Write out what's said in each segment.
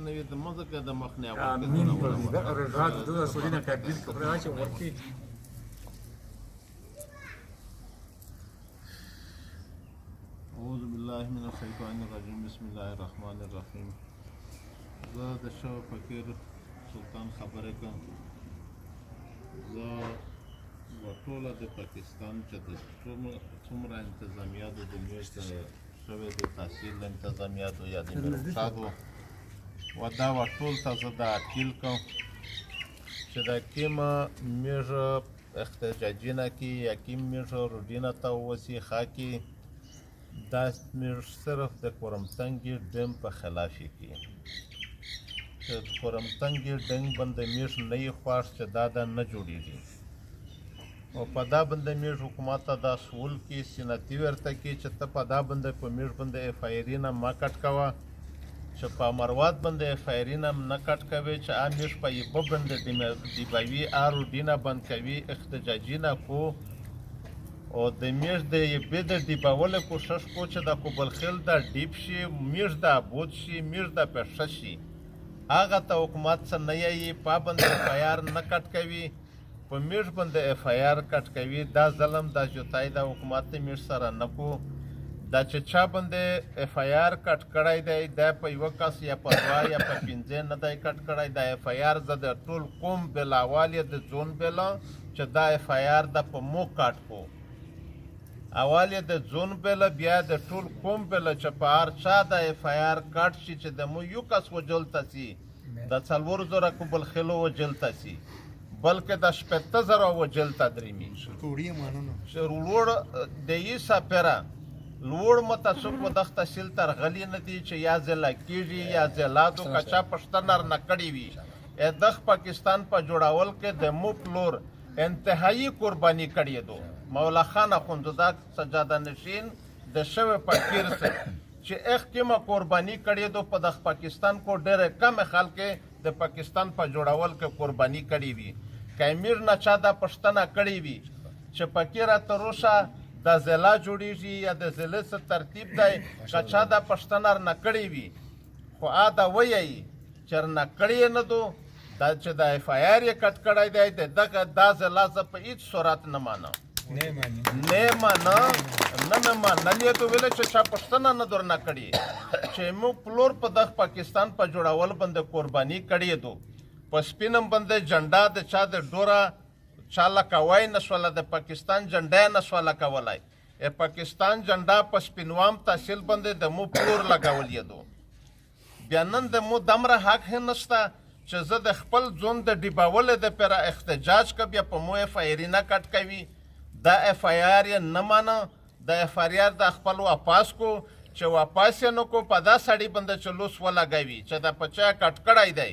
نه وي د مځکه د مخ نه آمین رات د رسولنا تکبیر کړه چې ورکی اعوذ بالله من الشیطان الرجیم بسم الله الرحمن الرحیم زه د شو فقیر سلطان خبره کوم زه ټوله د پاکستان چې د څومره انتظامیاتو د میاشت شوی د تحصیل انتظامیاتو یا د مرخصاتو و دا ټول ته زه دا اپیل کوم چې دا کومه میږه احتجاجونه کې یا کوم میږه روډینه ته ووسي ښه کې دا میږ صرف د کورمتنګي ډیم په خلاف یې کې چې کورمتنګي ډیم باندې میږ نه یې خوښ چې دا نه جوړېږي او په دا باندې میږ حکومت ته دا سوال کې سیناتي ورته کې چې ته په دا باندې په میږ باندې اف آی آر نه ما کټ کوه چې په مروات باندې اف آی آر نه نه کټ کوي چې ا میږ په یبه باندې د باوی ارو دینه بند کوي احتجاجي نه کو او د میږ د یبه د دیباول کوشش کو چې د کوبل خل د ډیپ شي میږ د بود شي میږ د پښه شي هغه ته حکومت څه نه یې پابند اف آی آر نه کټ کوي په میږ باندې اف آی آر کټ کوي دا ظلم دا جوتای د حکومت میږ سره نه کو دا چې چا باندې اف آی آر کټ کړی دی دا په یو کس یا په دوا یا په پنځه نه دی کټ کړی دا اف آی آر زه د ټول قوم بلاوال د ځون بلا چې دا اف آی آر د په مو کټ کو اول د ځون بلا بیا د ټول قوم بلا چې په هر چا د اف آی آر کټ شي چې د مو یو کس وجلته سي د څلور زره کوبل خلو وجلته سي بلکې د 15000 وجلته درېمي لوړ د یې سپره لوړ متصف و دغه تحصیل تر غلی نه دی چې یا ضلع کېږي یا ضلعاتو کچا پښتنر نه کړی وي دغ پاکستان په جوړاول کې د مو پلور انتهایی قرباني کړی دو مولا خان اخوندزاده سجاده نشین د شوی فقیر سره چې اخ کمه قرباني کړی دو په دغه پاکستان کو ډېر کم خلک د پاکستان په جوړاول کې قرباني کړی وي کایمیر نه چا د پښتنه کړی وي چې فقیره تروشه د ضلع جوړیږي یا د ضلع څه ترتیب دی که چا د پښتنر نه کړی وي خو دا وایي چې نه کړی نه دو دا چې د اف آی آر یې کټ کړی دی دغه دا ضلع زه په هېڅ صورت نه مانم نه منلې ته ویل چې چا پښتنه نه در نه کړي چې موږ پلور په دغه پاکستان په جوړول باندې قرباني کړې دو په سپینم باندې جنډا د چا د ډوره چا لکوای نشوله د پاکستان جنډا نشوله کولای پاکستان جنډا په سپینوام تحصیل باندې د مو پلور لګول یې دو بیا نن د مو دمره حق هم نشته چې زه د خپل ځون د ډیباولې دپاره احتجاج که بیا په مو اف آی آر نه کټ کوي دا اف آی آر یې نه مانه د اف آی آر د خپل واپس کو چې واپس یې نه کو په دا سړي باندې چې لوس ولګوي چې دا په چا کټ کړی دی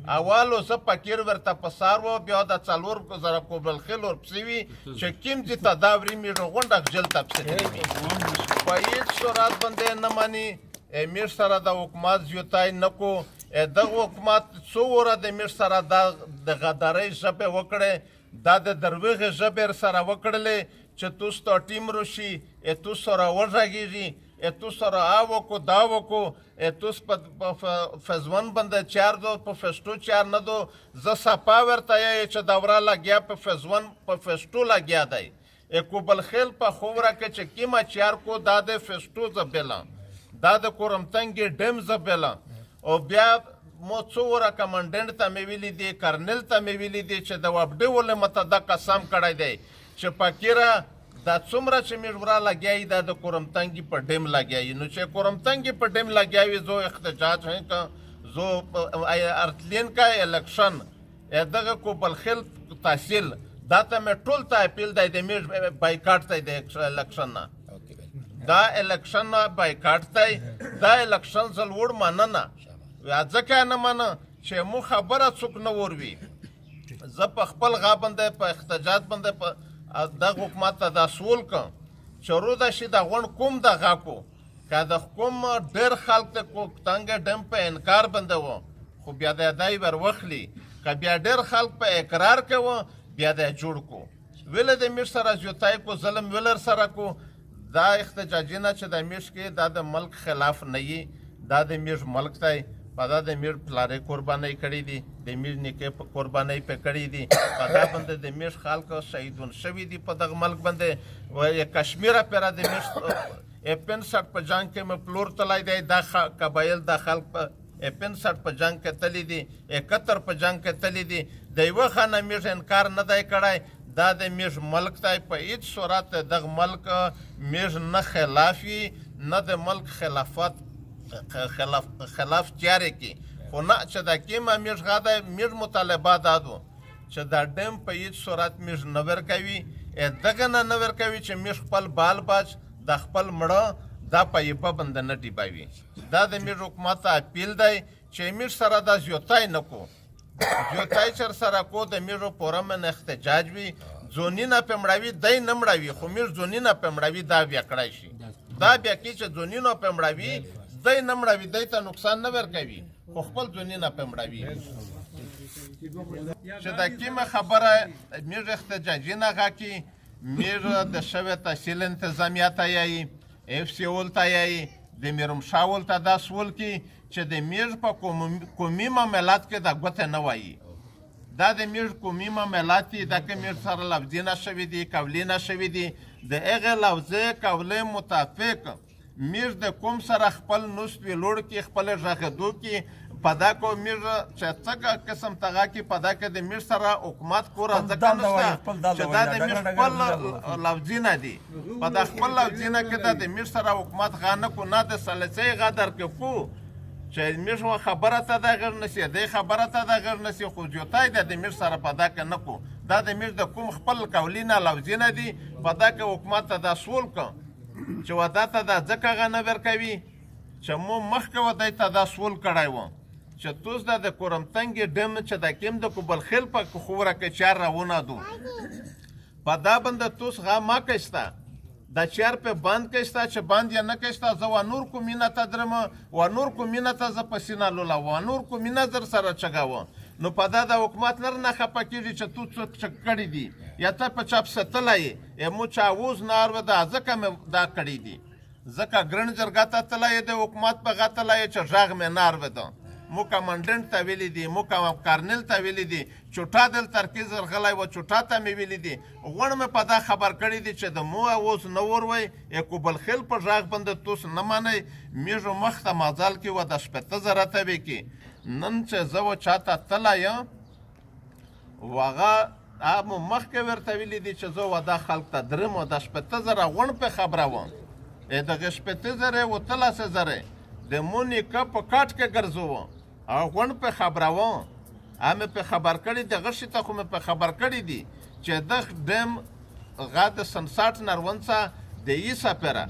اولو زه فقیر ورته په سار و بیا د 4000 کوبل خیل ورپسې وي چې کوم ځای ته دا وري میږ غونډه جلته پسې درېږي په هېڅ صورت باندې نه مني میږ سره د حکومت زیوتای نه کو دغه حکومت څو وره د میږ سره د غدارۍ ژبې وکړې دا د دروغې ژبې سره وکړلې چې تو ستا ټیم روشي تو سره وږغېږي تو سره وکړو دا وکړو تو په فیزون باندې چار دو په فیسټو چار نه دو زه صفا ورته یې چې دوره لګیا په فیزون په فیسټو لګیا دی کوبل خیل په خوره کې چې کیمه چار کو دا د فیسټو زبېله دا د کورمتنګي ډیم زبېله او بیا مو څو وره کمانډنټ ته مې ویلي دي کرنل ته مې ویلي دي چې د وابډې ولې مته دا قسم کړی دی چې فقیره دا څومره چې موږ وره لګیایي دا د کورمتنګي په ډیم لګیایي نو چې کورمتنګي په ډیم لګیاوي زو احتجاج ہیں که زو ارتلین کا الیکشن دغه کوبل خیل تحصیل دا ته مې ټول ته اپیل دی د موږ بایکاټ دی د الیکشن نه دا الیکشن نه بایکاټ دی دا الیکشن زه لوړ مننه ځکه نه منه چې مو خبره څوک نه وروي زه په خپل غا باندې په احتجاج باندې په دغه حکومت ته دا سوال کوم چې روده شي د غونډ کوم د غا کو که د کوم ډېر خلک د کوکتنګ ډیم په انکار باندې و خو بیا د دی ور وخلي که بیا ډېر خلک په اقرار کوه بیا د جوړ کو ویله د میر سره زیوتای کو ظلم ویلر سره کو دا احتجاجونه چې د میش کې دا د ملک خلاف نه یي دا د میش ملک دی په دا د میږ پلارې قربانۍ کړي دي د میږ نیکې قربانۍ پې کړي دي په دا باندې د میږ خلک شهیدون شوي دي په دغه ملک باندې و کشمیره پیره د میږ 65 په جنګ کې مې پلور تلی دی دا قبایل دا خلک په 65 په جنګ کې تللی دي 71 په جنګ کې تللی دي د یوه خانه میږ انکار نه دی کړی دا د میږ ملک دی په هیڅ صورت دغه ملک میږ نه خلاف وي نه د ملک خلاف جاری کی خو نه چې دا کیمه میږ غا دی میږ مطالبه دا دو چې دا ډیم په هیڅ صورت میږ نه ورکوي دغه نه ورکوي چې میږ خپل بال بچ د خپل مړه دا پایپه باندې نه ډیبوي دا د میږ حکومت ته اپیل دی چې میږ سره دا زیاتی نه کو زیاتی چې سره کو د میږو پوره من احتجاج وي ځونونه پې مړوي دی نه مړوي خو میږ ځونونه پې مړوي دا بیا کړی شي دا بیا کې چې ځونونه پې مړوي دی نه مړوي دی ته نقصان نه ورکوي خو خپل ځونونه پې مړوي چې دا کومه خبره میږ احتجاجي نه غاکي میږ د شوی تحصیل انتظامیه ته یایي اف سی اول ته یایي د میرمشا اول ته دا سول کی چې د میږ په قومي معاملات کې دا ګوته نه وایي دا د میږ قومي معاملات دي دا که میږ سره لفظي نه شوي دي قولي نه شوي دي د هغې لفظي قولي مطابق میږ د کوم سره خپل نوست وي لوړ کې خپل غږېدو کې په دا کو میږ چې څه قسم تغا کې په دا کې د میږ سره حکومت کوره ځکه نشته چې دا د میږ خپل لفظي نه دي په دا خپل لفظي نه کې دا د میږ سره حکومت غا نه کو نه د ثالثۍ غا درکې کو چې میږ خبره ته دا غږ نشي دی خبره ته دا غږ نشي خو جوتی دی د میږ سره په دا کې نه کو دا د میږ د کوم خپل قولي نه لفظي نه دي په دا کې حکومت ته دا سول که چې ودا ته دا ځکه غا نه ورکوي چې مو مخکې ودی ته دا سول کړی و چې توس دا د کورمتنګې ډم چې دا کیم د کوبلخیل په خوره کې چار راونه دو په دا باندې توس غا ما کشته دا چار په بند کشته چې بند یا نه کشته زه و نور کو مینه ته درم و نور کو مینه ته زه په سینه لوله و نور کو مینه زر سره چګاوه نو په دا د حکومت نر نه خفه کېږي چې تو څه کړي دي یا ته په چاپ ستلی یې مو چاووز نار و دا ځکه مې دا کړي دي ځکه ګرن جرګه ته تلی د حکومت په غه تلی چې غږ مې نار وده مو کمانډنټ ته ویلی دي مو کارنل ته ویلی دي چوټا دل ترکیز ورغلی و چوټا ته مې ویلی دي غوڼ مې په دا خبر کړي دي چې د مو اوس نه وروی کوبلخیل په غږ باندې توس نه منئ میږو مخ ته مازال کې و د 15,000 ته وی کې نن چې زه و چاته تلی یم و هغه مو مخکې ورته ویلي دي چې زه و دا خلک ته درم و د 15,000 غوڼ په خبره وم دغه 15,000 و 13,000 د مو نیکه په کاټ کې ګرځوم او غوڼ په خبروم مې په خبر کړي دغه شي ته خو مې په خبر کړي دي چې دغه ډیم غا د 67 نرون څخه د عیسا پیره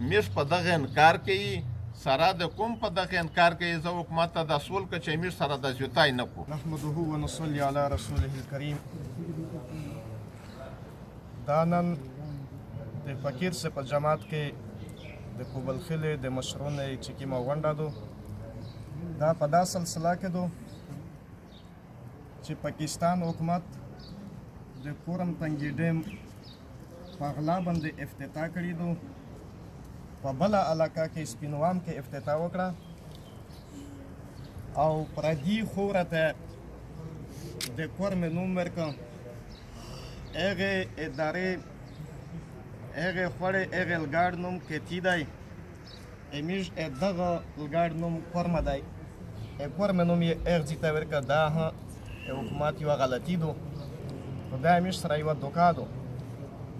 میږ په دغه انکار کوي سره د کوم په دغه انکار کوي زه حکومت ته دا سول که چې میږ سره د زیاتی نه کو نحمده ونصلي علی رسوله الکریم دا نن د فقیر سے په جماعت کې د کوبلخیل د مشرون چې کومه غونډه دو دا په دا سلسله کې دو چې پاکستان حکومت د کورم تنګي ډیم په غلا باندې افتتاح کړی دو په بله علاقه کې سپینوام کې افتتاح وکړه او پردي خوره ته د کورم نوم ورکړ هغې ادارې هغې خوړې هغې لګاډ نوم کتی دی امیږ دغه لګاډ نوم کورمه دی کورمه نوم یې اغځي ته ورکړه دا حکومت یوه غلطي دو خو دا امیږ سره یوه دوکه دو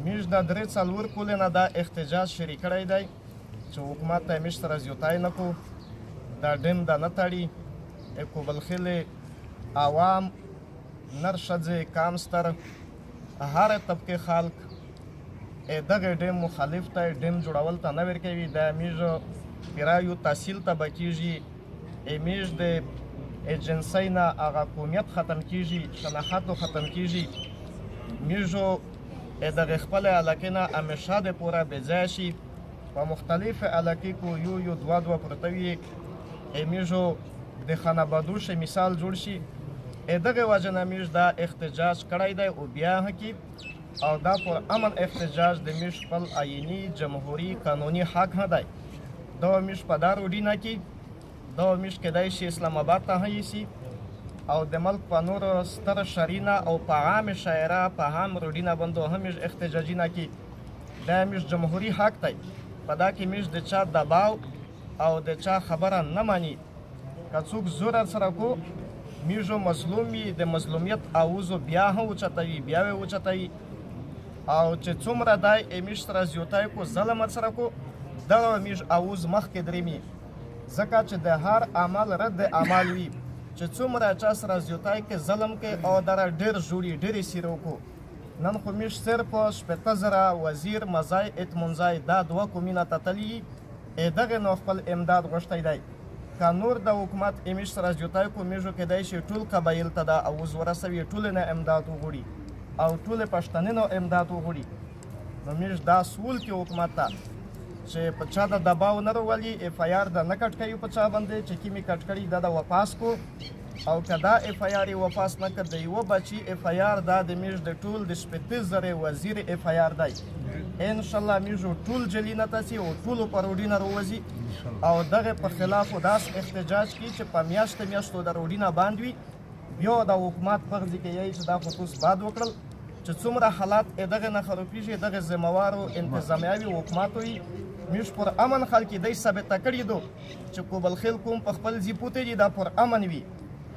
میږ دا 3-4 کلونه نه دا احتجاج شروع کړی دی چې حکومت ته امیږ سره زیاتی نه کو دا ډیم دا نه تړي کوبلخیل عوام نر ښځې کام ستر هر طبقې خلک دغه ډیم مخالف ته ډیم جوړول ته نه ورکوي دا امیږ پیرایو تحصیل ته به کېږي امیږ د ایجنسۍ نه هغه قومیت ختم کېږي شناختو ختم کېږي میږو دغه خپل علاقې نه همیشه د پوره بېځایه شي په مختلف علاقې کو یو 2 پرته وي میږو د خانابادوش مثال جوړ شي دغه وجه نه میږ دا احتجاج کړی دی او بیا کې او دا پر امن احتجاج د میږ خپل آئینی جمهوري قانوني حق نه دی دا میږ په دا روډینه کې دا میش کېدای شي اسلام آباد ته هم یوسي او د ملک په نورو ستر شرینه او په عام شاعره په عام روډینه باندې هم میش احتجاجونه کی دا میش جمهوری حق دی په دا کې میش د چا دباو او د چا خبره نه مانی که څوک زور سره کو میشو مظلوم وي د مظلومیت آوازو بیا هم اوچتوي بیا یې اوچتوي او چې څومره دی میش سره زیوتی کو ظلم سره کو دغه میش آواز مخکې درېمي ځکه چې د هر عمل رد عمل وي چې څومره چا سره زیوتی کې ظلم کې او دره ډېر جوړي ډېرې سیرې وکړو نن خو میش صرف 15,000 وزیر مزای اطمنځای دا دوه کومینه ته تلي دغه نو خپل امداد غوښتی دی که نور د حکومت میش سره زیوتی کو میشو کېدای شي ټول قبایل ته دا اوز ورسوي ټولې نه امداد وغواړي او ټولې پښتنې نه امداد وغواړي نو میش دا سول کې حکومت ته چې په چا د دباو نه راولي اف آی آر د نه کټ کوي په چا باندې چې کومې کټ کړي دا د واپس کو او که دا اف آی آر یې واپس نه کړ د یوه بچي اف آی آر دا د میش د ټول د 15,000 وزیر اف آی آر دی انشاءالله میشو ټول جلینه ته سي او ټولو په روډینه راوځي او دغه په خلاف داس احتجاج کی چې په میاشتو د روډینه باندې وي بیا د حکومت فرض کوي چې دا خو تاسو باد وکړل چې څومره حالات دغه نه خرابېږي دغه ذمهوارو انتظامیه وي حکومت وي میش پر امن خلک دی ثابته کړي دو چې کوبلخیل کوم په خپل ځای پوتې دي دا پر امن وي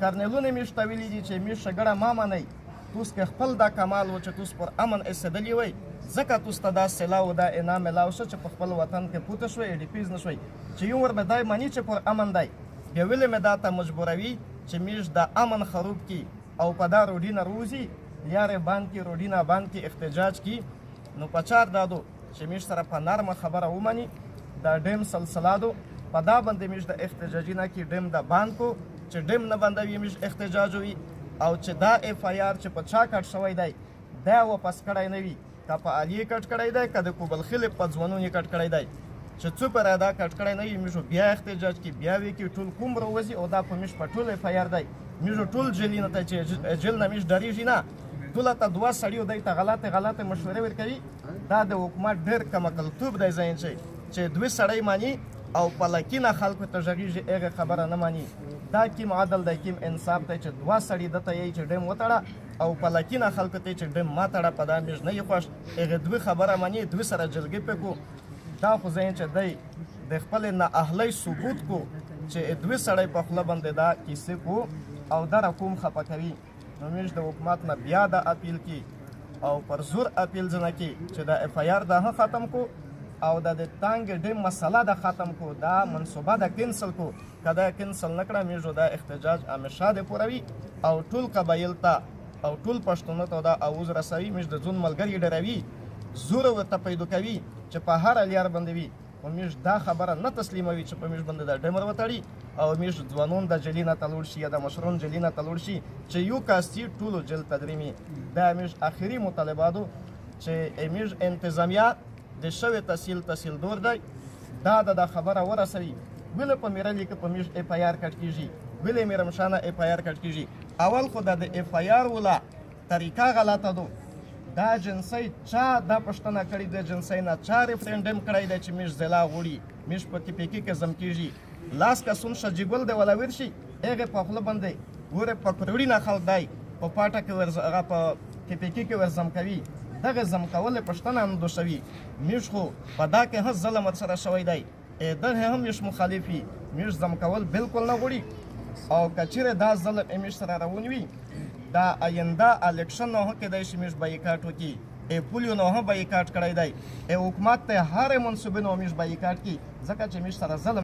کرنلونه میش ته ویلي دي چې میش ګړه ما منئ توس که خپل دا کمال و چې توس پر امن ایستدلی وی ځکه توس ته دا سلا او دا انعام میلاو شو چې په خپل وطن کې پوته شوی ډیپیز نه شوی چې یو ور مې دای مانی چې پر امن دی بیا ویلې مې دا ته مجبوروي چې میش د امن خروب کی او په دا روډینه روزي لیارې باندې کې روډینه باندې کې احتجاج کی نو پچار دادو چې میش سره په نرمه خبره ومني دا ډیم سلسله دو په دا باندې میش د احتجاجي نه کې ډیم د باند کو چې ډیم نه بندوي میش احتجاج وي او چې دا اف آی آر چې په چا کټ شوی دی دا واپس کړی نه وي که په علي کټ کړی دی که د کوبلخیل په ځوانونو یې کټ کړی دی چې څو پر دا کټ کړی نه وي میشو بیا احتجاج کې بیا وي کې ټول کوم راوځي او دا په میش په ټول اف آی آر دی میشو ټول جیلینه ته چې جیل نه میش ډریږي نه ټوله ته دوه سړیو دی ته غلطې مشورې ورکوي دا د حکومت ډېر کمکلتوب دی ځین چې دوی سړی مانی او پلکینه خلکو ته غږیږي هغه خبره نه مانی دا کیم عدل دی کیم انصاف دی چې دوه سړي دته یې چې ډیم وتړه او پلکینه خلکو ته چې ډیم ما تړه په دا میش نه یې خوښ هغه دوی خبره مانی دوی سره جلګې پکو دا خو ځین چې دی د خپل نه اهلی ثبوت کو چې دوی سړی په خوله باندې دا کیسې کو او دا کوم خفه کوي نو میش د حکومت نه بیا د اپیل کی او پر زور اپیل ځنه کی چې د اف آی آر دا ختم کو او د تانګ ډیم مسله د ختم کو دا منصوبه د کینسل کو کدا کینسل نکړه میشو دا احتجاج همیشه د پوروي او ټول قبایل ته او ټول پښتون ته دا اوز رسوي میش د ځون ملګری ډروي زور ورته پیدا کوي چې په هر لیار باندې وي او میش دا خبره نه تسلیموي چې په میش باندې د ډیمر وتړي او میش ځوانون د جلینا تلور شي یا د مشرون جلینا تلور شي چې یو کاستی ټولو جل تدریمي دا میش اخیری مطالباتو چې میش انتظامیه د شوی تحصیل دور دی دا د خبره ورسوي ویل په میرلی کې په میش اف آی آر کټ کیږي ویل میرمشانه اف آی آر کټ کیږي اول خو د اف آی آر ولا طریقه غلطه دو دا جنسي چا دا پښتنه کړی د جنسي نه چا ریفرندم کړی دی چې میش ضلع غوړي میش په کې کې زم کیږي لاس کا سون شجګل دی ولا ورشي هغه په خپل باندې ګوره په پروړی نه خل دی په پاټه کې ورز هغه په کې ورزم کوي دغه زم کول پښتنه هم دوشوي میش خو په دا کې هڅ ظلم سره شوی دی دغه هم میش مخالفي میش زم کول بالکل نه غوړي او کچره دا ظلم میش سره روان وي دا آینده الیکشن نه کېدای شي میش بایکاټ وکړي پولیو نه هم بایکاټ کړی دی حکومت ته هر منصوبه نه میش بایکاټ کی ځکه چې میش سره ظلم